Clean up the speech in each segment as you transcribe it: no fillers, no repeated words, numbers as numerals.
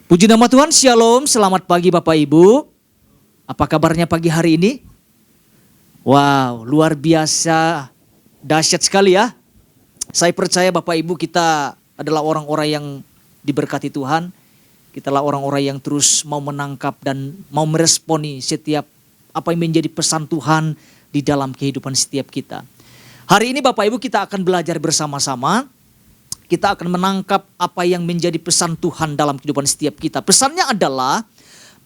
Puji nama Tuhan, Shalom, selamat pagi Bapak Ibu. Apa kabarnya pagi hari ini? Wow, luar biasa, dahsyat sekali ya. Saya percaya Bapak Ibu kita adalah orang-orang yang diberkati Tuhan. Kita adalah orang-orang yang terus mau menangkap dan mau meresponi setiap apa yang menjadi pesan Tuhan di dalam kehidupan setiap kita. Hari ini Bapak Ibu kita akan belajar bersama-sama. Kita akan menangkap apa yang menjadi pesan Tuhan dalam kehidupan setiap kita. Pesannya adalah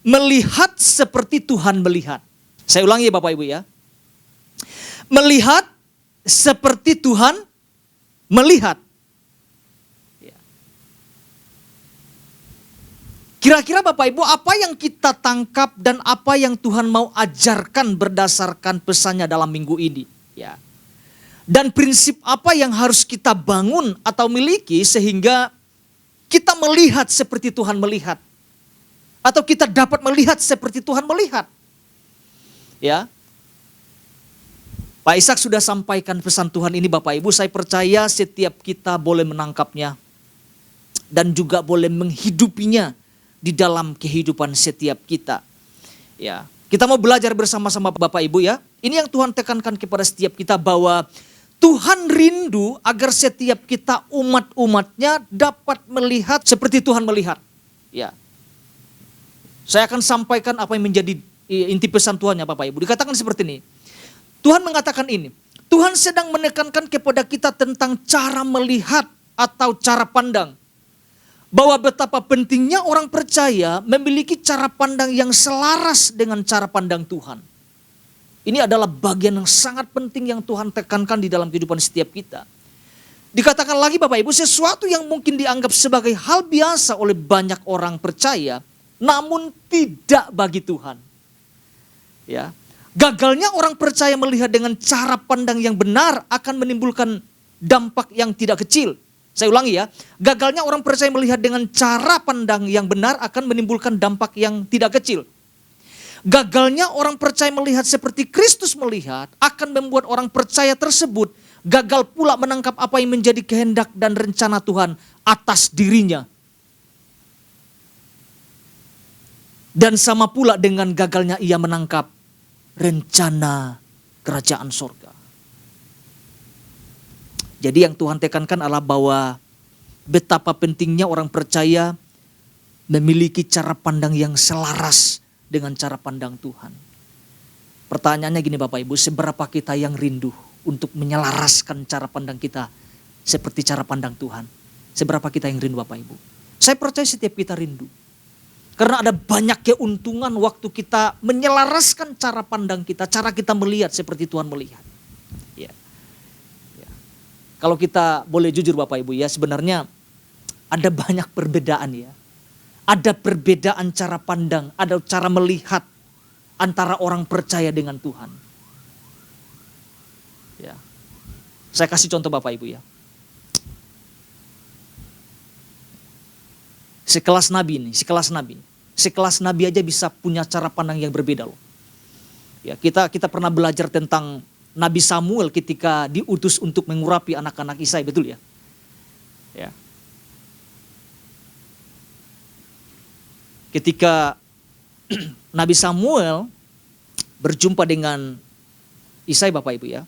melihat seperti Tuhan melihat. Saya ulangi ya Bapak Ibu ya. Melihat seperti Tuhan melihat. Kira-kira Bapak Ibu apa yang kita tangkap dan apa yang Tuhan mau ajarkan berdasarkan pesannya dalam minggu ini? Ya. Dan prinsip apa yang harus kita bangun atau miliki sehingga kita melihat seperti Tuhan melihat. Atau kita dapat melihat seperti Tuhan melihat. Ya. Pak Ishak sudah sampaikan pesan Tuhan ini Bapak Ibu. Saya percaya setiap kita boleh menangkapnya. Dan juga boleh menghidupinya di dalam kehidupan setiap kita. Ya. Kita mau belajar bersama-sama Bapak Ibu ya. Ini yang Tuhan tekankan kepada setiap kita bahwa Tuhan rindu agar setiap kita umat-umatnya dapat melihat seperti Tuhan melihat. Ya. Saya akan sampaikan apa yang menjadi inti pesan Tuhannya Bapak Ibu. Dikatakan seperti ini. Tuhan mengatakan ini. Tuhan sedang menekankan kepada kita tentang cara melihat atau cara pandang. Bahwa betapa pentingnya orang percaya memiliki cara pandang yang selaras dengan cara pandang Tuhan. Ini adalah bagian yang sangat penting yang Tuhan tekankan di dalam kehidupan setiap kita. Dikatakan lagi Bapak Ibu, sesuatu yang mungkin dianggap sebagai hal biasa oleh banyak orang percaya, namun tidak bagi Tuhan. Ya. Gagalnya orang percaya melihat dengan cara pandang yang benar akan menimbulkan dampak yang tidak kecil. Saya ulangi ya, gagalnya orang percaya melihat dengan cara pandang yang benar akan menimbulkan dampak yang tidak kecil. Gagalnya orang percaya melihat seperti Kristus melihat akan membuat orang percaya tersebut gagal pula menangkap apa yang menjadi kehendak dan rencana Tuhan atas dirinya. Dan sama pula dengan gagalnya ia menangkap rencana kerajaan sorga. Jadi yang Tuhan tekankan adalah bahwa betapa pentingnya orang percaya memiliki cara pandang yang selaras dengan cara pandang Tuhan. Pertanyaannya gini Bapak Ibu, seberapa kita yang rindu untuk menyelaraskan cara pandang kita seperti cara pandang Tuhan? Seberapa kita yang rindu Bapak Ibu? Saya percaya setiap kita rindu. Karena ada banyak keuntungan waktu kita menyelaraskan cara pandang kita, cara kita melihat seperti Tuhan melihat. Ya. Ya. Kalau kita boleh jujur Bapak Ibu ya, sebenarnya ada banyak perbedaan ya. Ada perbedaan cara pandang, ada cara melihat antara orang percaya dengan Tuhan. Ya. Saya kasih contoh Bapak Ibu ya. Sekelas Nabi ini, sekelas Nabi aja bisa punya cara pandang yang berbeda loh. Ya, kita pernah belajar tentang Nabi Samuel ketika diutus untuk mengurapi anak-anak Isai, betul ya? Ya. Ketika Nabi Samuel berjumpa dengan Isai Bapak Ibu ya.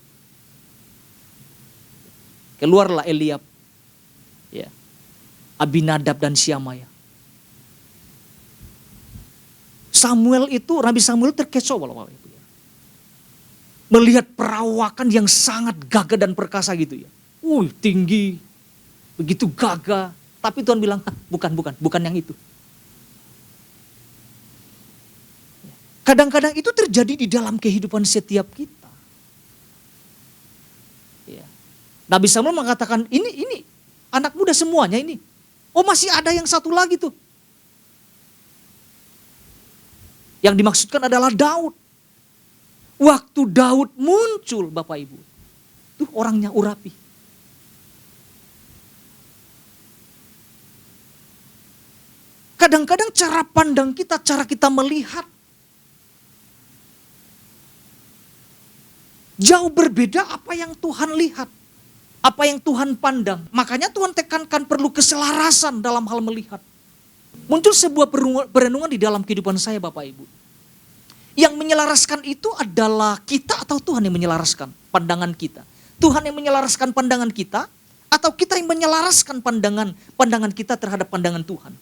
Keluarlah Eliab, ya, Abinadab dan Syamaya. Nabi Samuel terkecoh Bapak Ibu ya. Melihat perawakan yang sangat gagah dan perkasa gitu ya. Tinggi, begitu gagah. Tapi Tuhan bilang, bukan yang itu. Kadang-kadang itu terjadi di dalam kehidupan setiap kita. Ya. Nabi Samuel mengatakan, ini anak muda semuanya ini. Oh masih ada yang satu lagi tuh. Yang dimaksudkan adalah Daud. Waktu Daud muncul Bapak Ibu. Tuh orangnya urapi. Kadang-kadang cara pandang kita, cara kita melihat jauh berbeda apa yang Tuhan lihat. Apa yang Tuhan pandang. Makanya Tuhan tekankan perlu keselarasan dalam hal melihat. Muncul sebuah perenungan di dalam kehidupan saya Bapak Ibu. Yang menyelaraskan itu adalah kita atau Tuhan yang menyelaraskan pandangan kita? Tuhan yang menyelaraskan pandangan kita atau kita yang menyelaraskan pandangan kita terhadap pandangan Tuhan?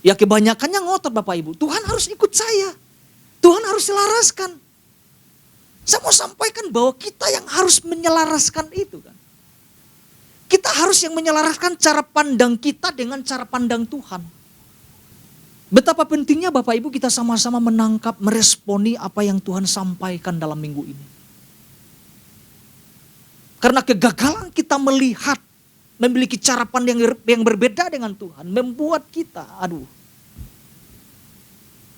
Ya kebanyakannya ngotot Bapak Ibu. Tuhan harus ikut saya. Tuhan harus selaraskan. Saya mau sampaikan bahwa kita yang harus menyelaraskan itu kan. Kita harus yang menyelaraskan cara pandang kita dengan cara pandang Tuhan. Betapa pentingnya Bapak Ibu kita sama-sama menangkap, meresponi apa yang Tuhan sampaikan dalam minggu ini. Karena kegagalan kita melihat, memiliki cara pandang yang berbeda dengan Tuhan, membuat kita,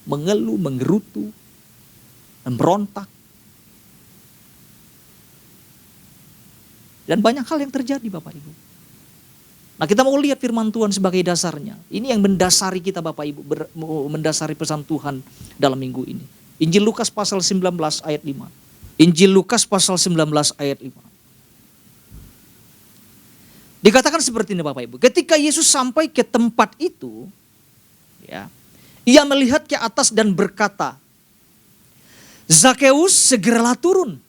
mengeluh, menggerutu, memberontak. Dan banyak hal yang terjadi Bapak Ibu. Nah kita mau lihat firman Tuhan sebagai dasarnya. Ini yang mendasari kita Bapak Ibu, mendasari pesan Tuhan dalam minggu ini. Injil Lukas pasal 19 ayat 5. Injil Lukas pasal 19 ayat 5. Dikatakan seperti ini Bapak Ibu. Ketika Yesus sampai ke tempat itu, ya, ia melihat ke atas dan berkata, Zakeus segeralah turun.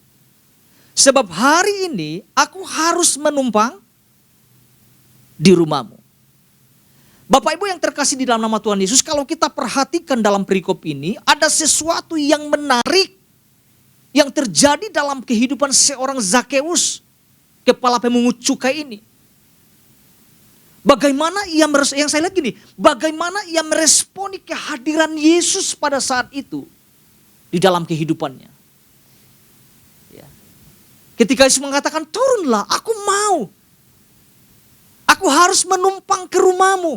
Sebab hari ini aku harus menumpang di rumahmu. Bapak Ibu yang terkasih di dalam nama Tuhan Yesus, kalau kita perhatikan dalam perikop ini, ada sesuatu yang menarik yang terjadi dalam kehidupan seorang Zakeus, kepala pemungut cukai ini. Bagaimana yang saya lihat gini, bagaimana ia meresponi kehadiran Yesus pada saat itu di dalam kehidupannya. Ketika Yesus mengatakan, turunlah, aku mau. Aku harus menumpang ke rumahmu.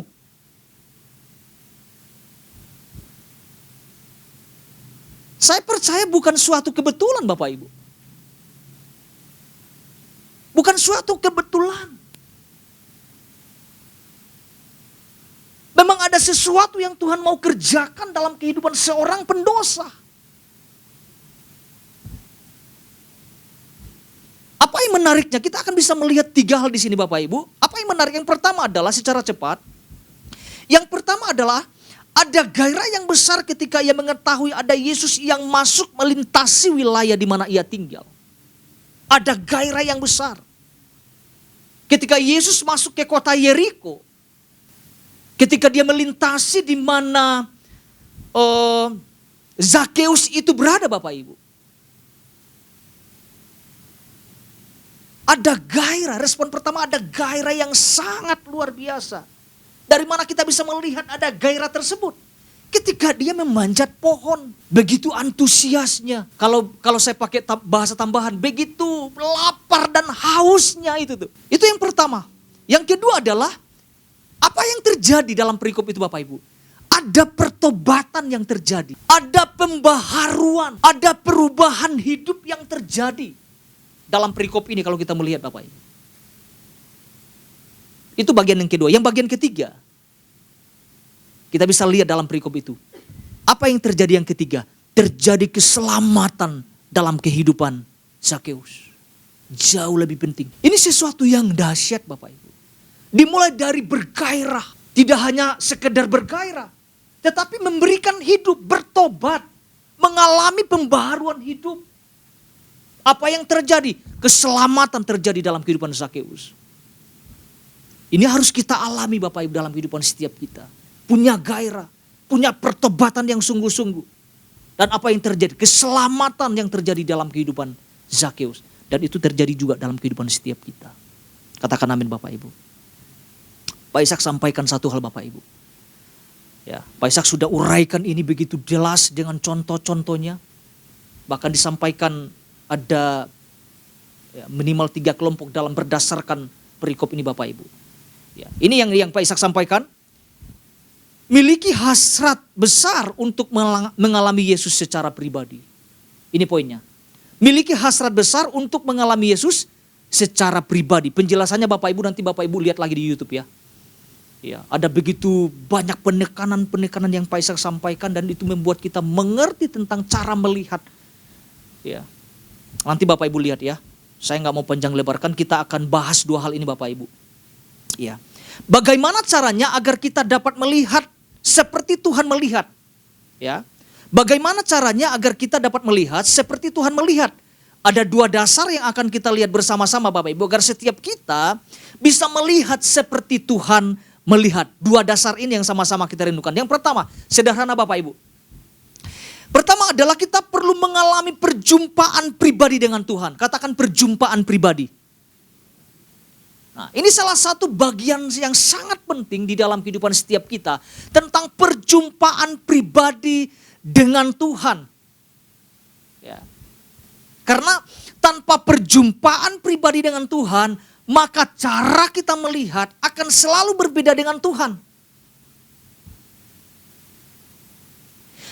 Saya percaya bukan suatu kebetulan Bapak Ibu. Bukan suatu kebetulan. Memang ada sesuatu yang Tuhan mau kerjakan dalam kehidupan seorang pendosa. Apa yang menariknya? Kita akan bisa melihat 3 hal di sini Bapak Ibu. Apa yang menarik? Yang pertama adalah secara cepat. Yang pertama adalah ada gairah yang besar ketika ia mengetahui ada Yesus yang masuk melintasi wilayah di mana ia tinggal. Ada gairah yang besar. Ketika Yesus masuk ke kota Yeriko, ketika dia melintasi di mana Zakeus itu berada Bapak Ibu. Ada gairah, respon pertama ada gairah yang sangat luar biasa. Dari mana kita bisa melihat ada gairah tersebut? Ketika dia memanjat pohon, begitu antusiasnya. Kalau saya pakai bahasa tambahan, begitu lapar dan hausnya itu tuh. Itu yang pertama. Yang kedua adalah, apa yang terjadi dalam perikop itu Bapak Ibu? Ada pertobatan yang terjadi. Ada pembaharuan, ada perubahan hidup yang terjadi. Dalam perikop ini kalau kita melihat Bapak Ibu. Itu bagian yang kedua. Yang bagian ketiga, kita bisa lihat dalam perikop itu. Apa yang terjadi yang ketiga? Terjadi keselamatan dalam kehidupan Zakeus. Jauh lebih penting. Ini sesuatu yang dahsyat Bapak Ibu. Dimulai dari bergairah. Tidak hanya sekedar bergairah. Tetapi memberikan hidup, bertobat. Mengalami pembaharuan hidup. Apa yang terjadi? Keselamatan terjadi dalam kehidupan Zakeus. Ini harus kita alami Bapak Ibu dalam kehidupan setiap kita. Punya gairah, punya pertobatan yang sungguh-sungguh. Dan apa yang terjadi? Keselamatan yang terjadi dalam kehidupan Zakeus. Dan itu terjadi juga dalam kehidupan setiap kita. Katakan amin Bapak Ibu. Pak Ishak sampaikan satu hal Bapak Ibu. Ya, Pak Ishak sudah uraikan ini begitu jelas dengan contoh-contohnya. Bahkan disampaikan ada minimal 3 kelompok dalam berdasarkan perikop ini Bapak Ibu. Ya, ini yang Pak Ishak sampaikan. Miliki hasrat besar untuk mengalami Yesus secara pribadi. Ini poinnya. Miliki hasrat besar untuk mengalami Yesus secara pribadi. Penjelasannya Bapak Ibu nanti Bapak Ibu lihat lagi di YouTube ya. Ya, ada begitu banyak penekanan yang Pak Ishak sampaikan dan itu membuat kita mengerti tentang cara melihat. Ya. Nanti Bapak Ibu lihat ya. Saya nggak mau panjang lebarkan, kita akan bahas 2 hal ini Bapak Ibu. Ya. Bagaimana caranya agar kita dapat melihat seperti Tuhan melihat? Ya. Bagaimana caranya agar kita dapat melihat seperti Tuhan melihat? Ada dua dasar yang akan kita lihat bersama-sama Bapak Ibu, agar setiap kita bisa melihat seperti Tuhan melihat. Dua dasar ini yang sama-sama kita rindukan. Yang pertama, sederhana Bapak Ibu. Pertama adalah kita perlu mengalami perjumpaan pribadi dengan Tuhan. Katakan perjumpaan pribadi. Nah, ini salah satu bagian yang sangat penting di dalam kehidupan setiap kita. Tentang perjumpaan pribadi dengan Tuhan. Ya. Karena tanpa perjumpaan pribadi dengan Tuhan, maka cara kita melihat akan selalu berbeda dengan Tuhan.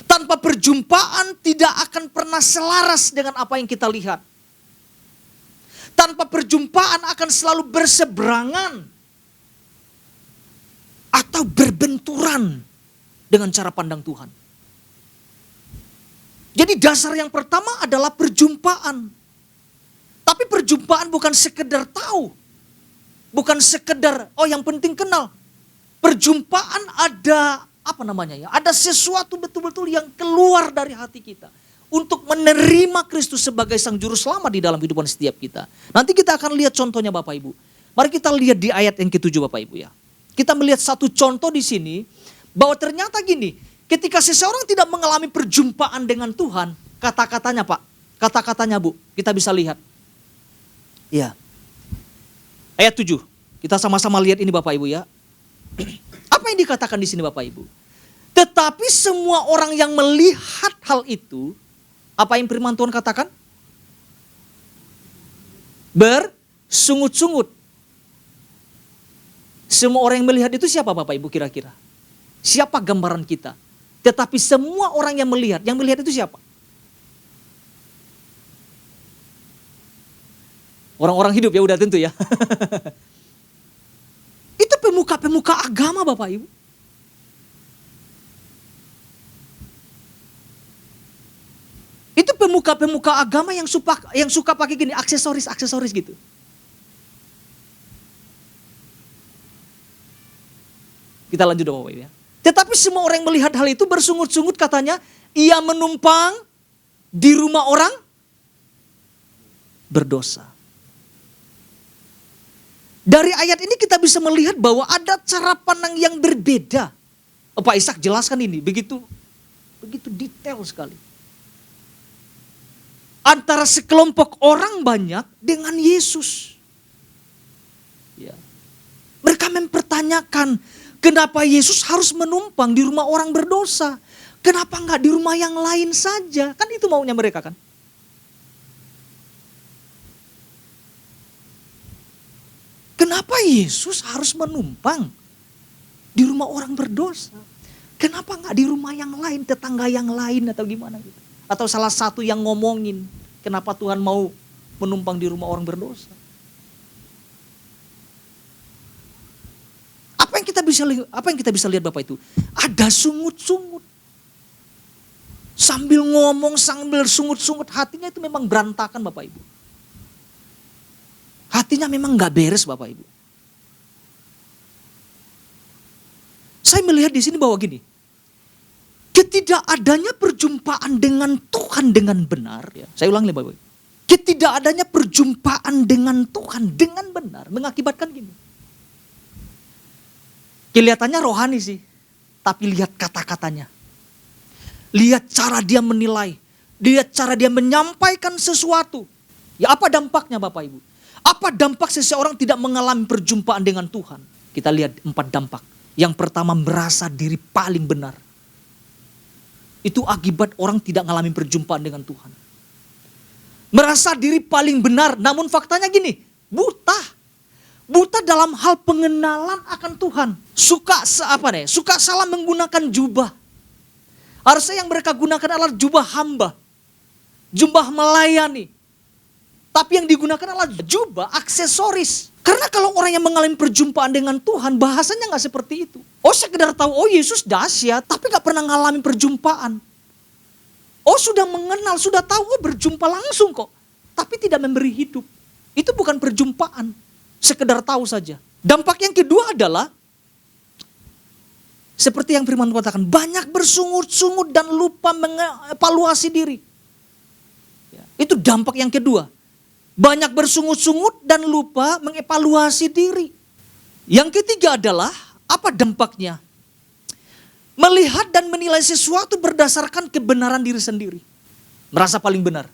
Tanpa perjumpaan tidak akan pernah selaras dengan apa yang kita lihat. Tanpa perjumpaan akan selalu berseberangan atau berbenturan dengan cara pandang Tuhan. Jadi dasar yang pertama adalah perjumpaan. Tapi perjumpaan bukan sekedar tahu. Bukan sekedar, oh yang penting kenal. Perjumpaan ada, ada sesuatu betul-betul yang keluar dari hati kita. Untuk menerima Kristus sebagai Sang Juru Selamat di dalam kehidupan setiap kita. Nanti kita akan lihat contohnya Bapak Ibu. Mari kita lihat di ayat yang ke-7 Bapak Ibu ya. Kita melihat satu contoh di sini. Bahwa ternyata gini, ketika seseorang tidak mengalami perjumpaan dengan Tuhan. Kata-katanya Pak, kata-katanya Bu, kita bisa lihat. Ya. Ayat 7, kita sama-sama lihat ini Bapak Ibu ya. Apa yang dikatakan di sini Bapak Ibu? Tetapi semua orang yang melihat hal itu, apa yang firman Tuhan katakan? Bersungut-sungut. Semua orang yang melihat itu siapa Bapak Ibu kira-kira? Siapa gambaran kita? Tetapi semua orang yang melihat itu siapa? Orang-orang hidup ya udah tentu ya. Itu pemuka-pemuka agama Bapak Ibu. Itu pemuka-pemuka agama yang suka pakai gini, aksesoris gitu. Kita lanjut dong Bapak Ibu ya. Tetapi semua orang yang melihat hal itu bersungut-sungut katanya, ia menumpang di rumah orang berdosa. Dari ayat ini kita bisa melihat bahwa ada cara pandang yang berbeda. Pak Ishak jelaskan ini, begitu detail sekali. Antara sekelompok orang banyak dengan Yesus. Ya. Mereka mempertanyakan, kenapa Yesus harus menumpang di rumah orang berdosa? Kenapa enggak di rumah yang lain saja? Kan itu maunya mereka kan. Kenapa Yesus harus menumpang di rumah orang berdosa? Kenapa enggak di rumah yang lain, tetangga yang lain atau gimana gitu? Atau salah satu yang ngomongin kenapa Tuhan mau menumpang di rumah orang berdosa. Apa yang kita bisa lihat Bapak itu? Ada sungut-sungut. Sambil ngomong, sambil sungut-sungut, hatinya itu memang berantakan Bapak Ibu. Hatinya memang gak beres Bapak Ibu. Saya melihat di sini bahwa gini, ketidakadanya perjumpaan dengan Tuhan dengan benar, ya, saya ulangi Bapak Ibu. Ketidakadanya perjumpaan dengan Tuhan dengan benar mengakibatkan gini. Kelihatannya rohani sih, tapi lihat kata-katanya. Lihat cara dia menilai, lihat cara dia menyampaikan sesuatu. Ya apa dampaknya Bapak Ibu? Apa dampak seseorang tidak mengalami perjumpaan dengan Tuhan? Kita lihat 4 dampak. Yang pertama, merasa diri paling benar. Itu akibat orang tidak mengalami perjumpaan dengan Tuhan. Merasa diri paling benar, namun faktanya gini, buta. Buta dalam hal pengenalan akan Tuhan. Suka salah menggunakan jubah. Harusnya yang mereka gunakan adalah jubah hamba. Jubah melayani. Tapi yang digunakan adalah jubah aksesoris. Karena kalau orang yang mengalami perjumpaan dengan Tuhan, bahasanya gak seperti itu. Oh sekedar tahu, oh Yesus dahsyat, tapi gak pernah mengalami perjumpaan. Oh sudah mengenal, sudah tahu, oh berjumpa langsung kok. Tapi tidak memberi hidup. Itu bukan perjumpaan. Sekedar tahu saja. Dampak yang kedua adalah seperti yang firman Tuhan katakan, banyak bersungut-sungut dan lupa mengevaluasi diri. Ya, itu dampak yang kedua. Banyak bersungut-sungut dan lupa mengevaluasi diri. Yang ketiga adalah, apa dampaknya? Melihat dan menilai sesuatu berdasarkan kebenaran diri sendiri. Merasa paling benar.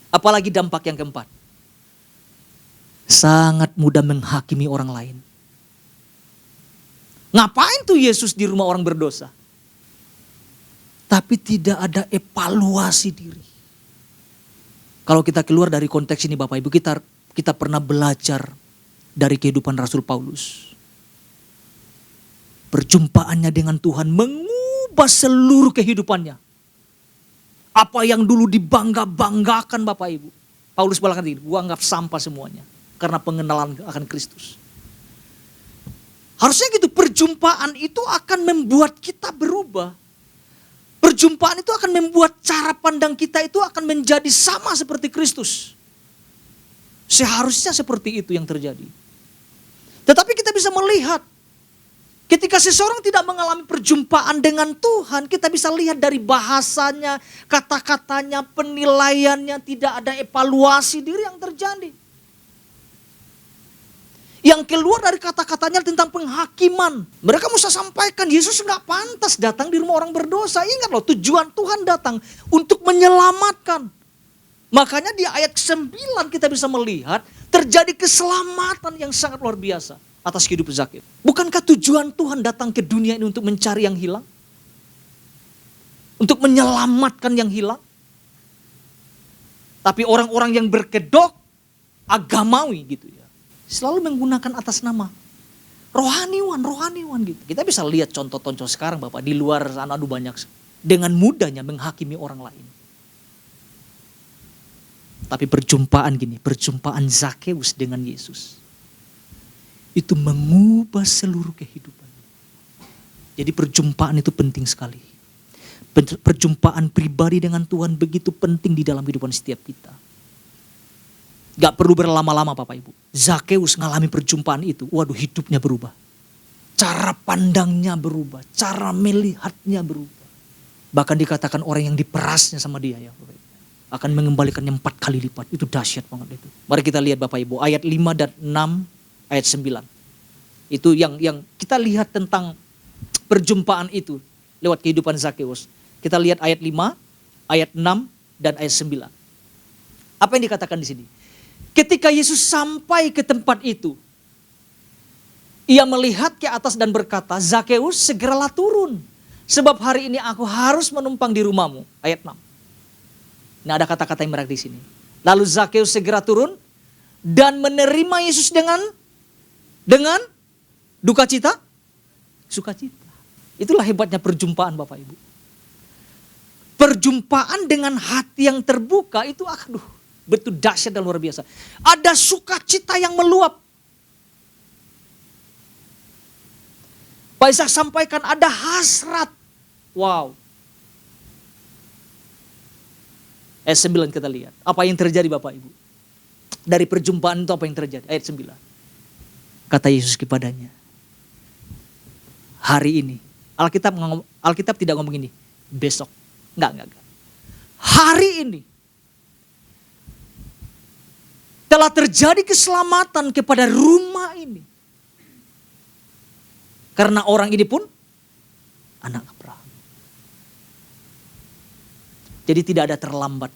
Apalagi dampak yang keempat. Sangat mudah menghakimi orang lain. Ngapain tuh Yesus di rumah orang berdosa? Tapi tidak ada evaluasi diri. Kalau kita keluar dari konteks ini Bapak Ibu, kita pernah belajar dari kehidupan Rasul Paulus. Perjumpaannya dengan Tuhan mengubah seluruh kehidupannya. Apa yang dulu dibangga-banggakan Bapak Ibu. Paulus bilang begini, gua anggap sampah semuanya. Karena pengenalan akan Kristus. Harusnya gitu, perjumpaan itu akan membuat kita berubah. Perjumpaan itu akan membuat cara pandang kita itu akan menjadi sama seperti Kristus. Seharusnya seperti itu yang terjadi. Tetapi kita bisa melihat, ketika seseorang tidak mengalami perjumpaan dengan Tuhan, kita bisa lihat dari bahasanya, kata-katanya, penilaiannya, tidak ada evaluasi diri yang terjadi. Yang keluar dari kata-katanya tentang penghakiman. Mereka mesti sampaikan, Yesus nggak pantas datang di rumah orang berdosa. Ingat loh, tujuan Tuhan datang untuk menyelamatkan. Makanya di ayat 9 kita bisa melihat terjadi keselamatan yang sangat luar biasa atas kehidupan Zakheus. Bukankah tujuan Tuhan datang ke dunia ini untuk mencari yang hilang? Untuk menyelamatkan yang hilang? Tapi orang-orang yang berkedok agamawi gitu ya, selalu menggunakan atas nama rohaniwan gitu. Kita bisa lihat contoh-contoh sekarang Bapak, di luar sana aduh banyak, dengan mudahnya menghakimi orang lain. Tapi perjumpaan Zakheus dengan Yesus itu mengubah seluruh kehidupan. Jadi perjumpaan itu penting sekali. Perjumpaan pribadi dengan Tuhan begitu penting di dalam kehidupan setiap kita. Gak perlu berlama-lama Bapak Ibu. Zakheus ngalami perjumpaan itu. Waduh, hidupnya berubah. Cara pandangnya berubah. Cara melihatnya berubah. Bahkan dikatakan orang yang diperasnya sama dia ya Bapak Ibu, akan mengembalikannya 4 kali lipat. Itu dahsyat banget itu. Mari kita lihat Bapak Ibu. Ayat 5 dan 6, ayat 9. Itu yang kita lihat tentang perjumpaan itu lewat kehidupan Zakheus. Kita lihat ayat 5, ayat 6, dan ayat 9. Apa yang dikatakan di sini? Ketika Yesus sampai ke tempat itu, ia melihat ke atas dan berkata, Zakheus segeralah turun. Sebab hari ini aku harus menumpang di rumahmu. Ayat 6. Nah ada kata-kata yang menarik di sini. Lalu Zakheus segera turun dan menerima Yesus dengan duka cita, sukacita. Itulah hebatnya perjumpaan Bapak Ibu. Perjumpaan dengan hati yang terbuka itu betul dahsyat dan luar biasa. Ada sukacita yang meluap. Pak Ishak sampaikan ada hasrat. Wow. Ayat 9 kita lihat. Apa yang terjadi Bapak Ibu? Dari perjumpaan itu apa yang terjadi? Ayat 9. Kata Yesus kepadanya, hari ini. Alkitab tidak ngomong ini. Besok. Enggak. Hari ini. Telah terjadi keselamatan kepada rumah ini. Karena orang ini pun anak Abraham. Jadi tidak ada terlambat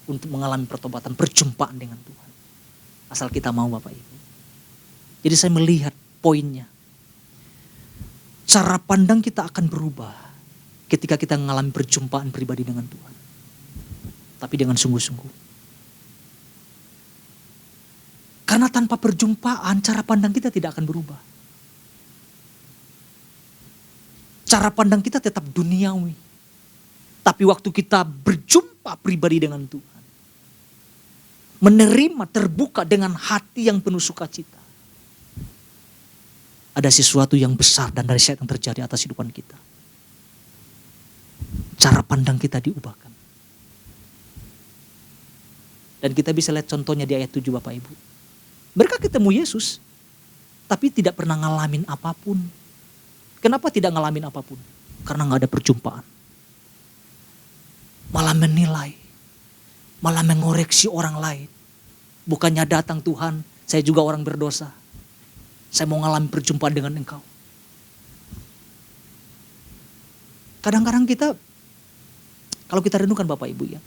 untuk mengalami pertobatan, perjumpaan dengan Tuhan. Asal kita mau Bapak Ibu. Jadi saya melihat poinnya. Cara pandang kita akan berubah ketika kita mengalami perjumpaan pribadi dengan Tuhan. Tapi dengan sungguh-sungguh. Karena tanpa perjumpaan, cara pandang kita tidak akan berubah. Cara pandang kita tetap duniawi. Tapi waktu kita berjumpa pribadi dengan Tuhan, menerima, terbuka dengan hati yang penuh sukacita, ada sesuatu yang besar dan dahsyat yang terjadi atas kehidupan kita. Cara pandang kita diubahkan. Dan kita bisa lihat contohnya di ayat 7 Bapak Ibu. Mereka ketemu Yesus. tapi tidak pernah ngalamin apapun. Kenapa tidak ngalamin apapun? Karena gak ada perjumpaan. Malah menilai, malah mengoreksi orang lain. Bukannya datang, Tuhan, saya juga orang berdosa. Saya mau ngalamin perjumpaan dengan Engkau. Kadang-kadang kita, kalau kita renungkan Bapak Ibu ya,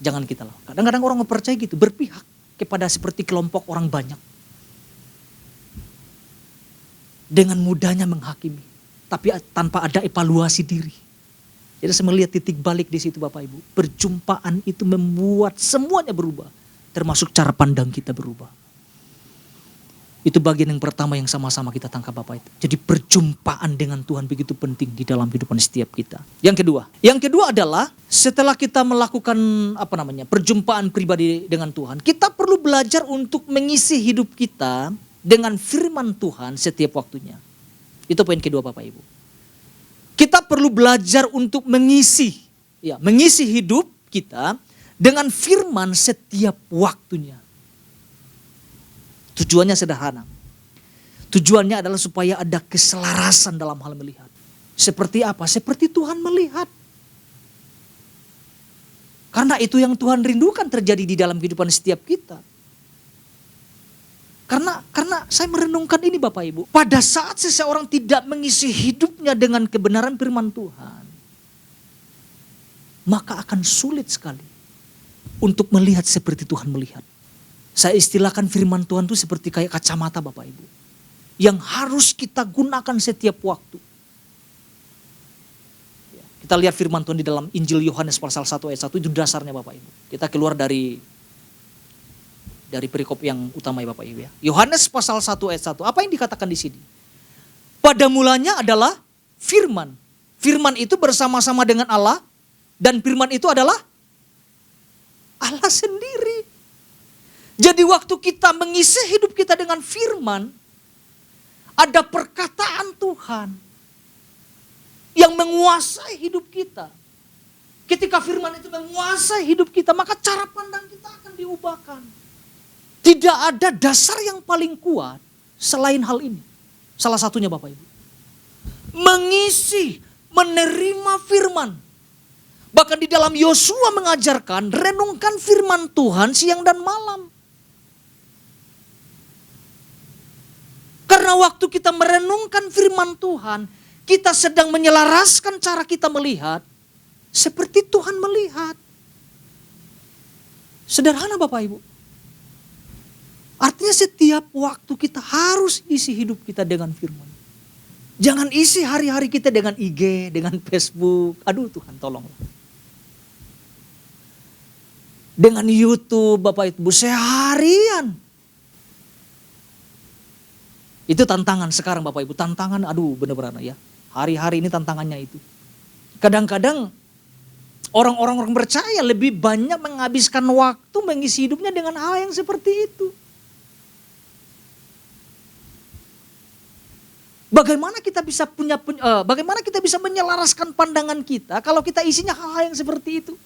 jangan kita lah. Kadang-kadang orang percaya gitu, berpihak kepada seperti kelompok orang banyak. Dengan mudahnya menghakimi, tapi tanpa ada evaluasi diri. Jadi saya melihat titik balik di situ Bapak Ibu. Perjumpaan itu membuat semuanya berubah, termasuk cara pandang kita berubah. Itu bagian yang pertama yang sama-sama kita tangkap Bapak itu. Jadi perjumpaan dengan Tuhan begitu penting di dalam kehidupan setiap kita. Yang kedua adalah setelah kita melakukan perjumpaan pribadi dengan Tuhan, kita perlu belajar untuk mengisi hidup kita dengan firman Tuhan setiap waktunya. Itu poin kedua Bapak Ibu. Kita perlu belajar untuk mengisi hidup kita dengan firman setiap waktunya. Tujuannya sederhana. Tujuannya adalah supaya ada keselarasan dalam hal melihat. Seperti apa? Seperti Tuhan melihat. Karena itu yang Tuhan rindukan terjadi di dalam kehidupan setiap kita. Karena saya merenungkan ini Bapak Ibu. Pada saat seseorang tidak mengisi hidupnya dengan kebenaran firman Tuhan, maka akan sulit sekali untuk melihat seperti Tuhan melihat. Saya istilahkan firman Tuhan itu seperti kayak kacamata Bapak Ibu. Yang harus kita gunakan setiap waktu. Kita lihat firman Tuhan di dalam Injil Yohanes pasal 1 ayat 1 itu dasarnya Bapak Ibu. Kita keluar dari perikop yang utama ya Bapak Ibu ya. Yohanes pasal 1 ayat 1. Apa yang dikatakan di sini? Pada mulanya adalah firman. Firman itu bersama-sama dengan Allah. Dan firman itu adalah Allah sendiri. Jadi waktu kita mengisi hidup kita dengan firman, ada perkataan Tuhan yang menguasai hidup kita. Ketika firman itu menguasai hidup kita, maka cara pandang kita akan diubahkan. Tidak ada dasar yang paling kuat selain hal ini. Salah satunya Bapak Ibu. Mengisi, menerima firman. Bahkan di dalam Yosua mengajarkan, renungkan firman Tuhan siang dan malam. Karena waktu kita merenungkan firman Tuhan, kita sedang menyelaraskan cara kita melihat seperti Tuhan melihat. Sederhana Bapak Ibu. Artinya setiap waktu kita harus isi hidup kita dengan firman. Jangan isi hari-hari kita dengan IG, dengan Facebook. Aduh Tuhan tolonglah. Dengan YouTube Bapak Ibu seharian. Itu tantangan sekarang Bapak Ibu. Tantangan benar-benar ya. Hari-hari ini tantangannya itu. Kadang-kadang orang-orang percaya lebih banyak menghabiskan waktu mengisi hidupnya dengan hal yang seperti itu. Bagaimana kita bisa menyelaraskan pandangan kita kalau kita isinya hal-hal yang seperti itu?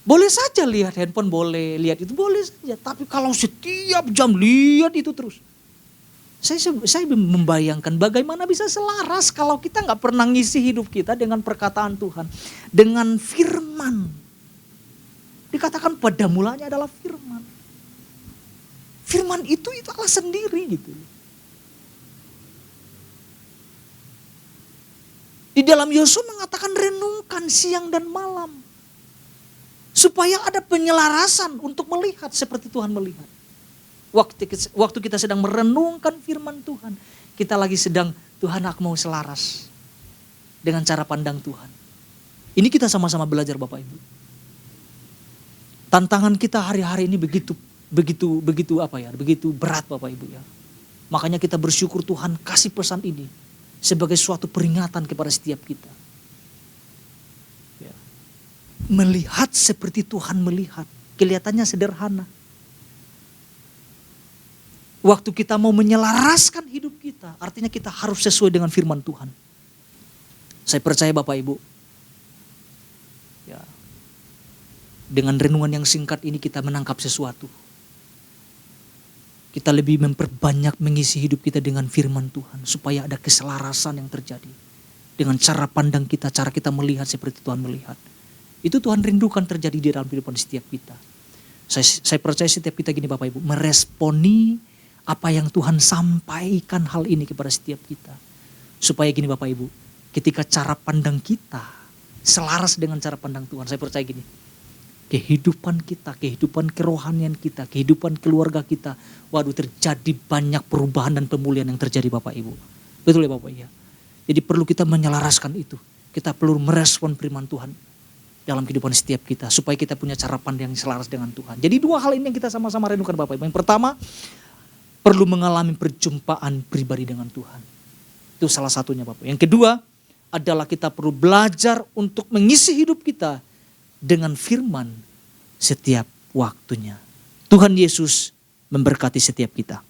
Boleh saja lihat handphone, boleh lihat itu, boleh saja. Tapi kalau setiap jam lihat itu terus. Saya membayangkan bagaimana bisa selaras kalau kita gak pernah ngisi hidup kita dengan perkataan Tuhan. Dengan firman. Dikatakan pada mulanya adalah firman. Firman itu Allah sendiri gitu. Di dalam Yosua mengatakan renungkan siang dan malam. Supaya ada penyelarasan untuk melihat seperti Tuhan melihat. Waktu kita sedang merenungkan firman Tuhan. Kita lagi sedang, Tuhan aku mau selaras. Dengan cara pandang Tuhan. Ini kita sama-sama belajar Bapak Ibu. Tantangan kita hari-hari ini begitu berat Bapak Ibu ya. Makanya kita bersyukur Tuhan kasih pesan ini. Sebagai suatu peringatan kepada setiap kita. Melihat seperti Tuhan melihat. Kelihatannya sederhana. Waktu kita mau menyelaraskan hidup kita, artinya kita harus sesuai dengan firman Tuhan. Saya percaya Bapak Ibu. Ya, dengan renungan yang singkat ini kita menangkap sesuatu. Kita lebih memperbanyak mengisi hidup kita dengan firman Tuhan. Supaya ada keselarasan yang terjadi. Dengan cara pandang kita, cara kita melihat seperti Tuhan melihat. Itu Tuhan rindukan terjadi di dalam kehidupan setiap kita. Saya percaya setiap kita gini Bapak Ibu. Meresponi apa yang Tuhan sampaikan hal ini kepada setiap kita. Supaya gini Bapak Ibu. Ketika cara pandang kita selaras dengan cara pandang Tuhan. Saya percaya gini. Kehidupan kita, kehidupan kerohanian kita, kehidupan keluarga kita. Waduh, terjadi banyak perubahan dan pemulihan yang terjadi Bapak Ibu. Betul ya Bapak ya. Jadi perlu kita menyelaraskan itu. Kita perlu merespon firman Tuhan dalam kehidupan setiap kita. Supaya kita punya cara pandang yang selaras dengan Tuhan. Jadi dua hal ini yang kita sama-sama renungkan Bapak Ibu. Yang pertama, perlu mengalami perjumpaan pribadi dengan Tuhan. Itu salah satunya Bapak. Yang kedua adalah kita perlu belajar untuk mengisi hidup kita dengan firman setiap waktunya. Tuhan Yesus memberkati setiap kita.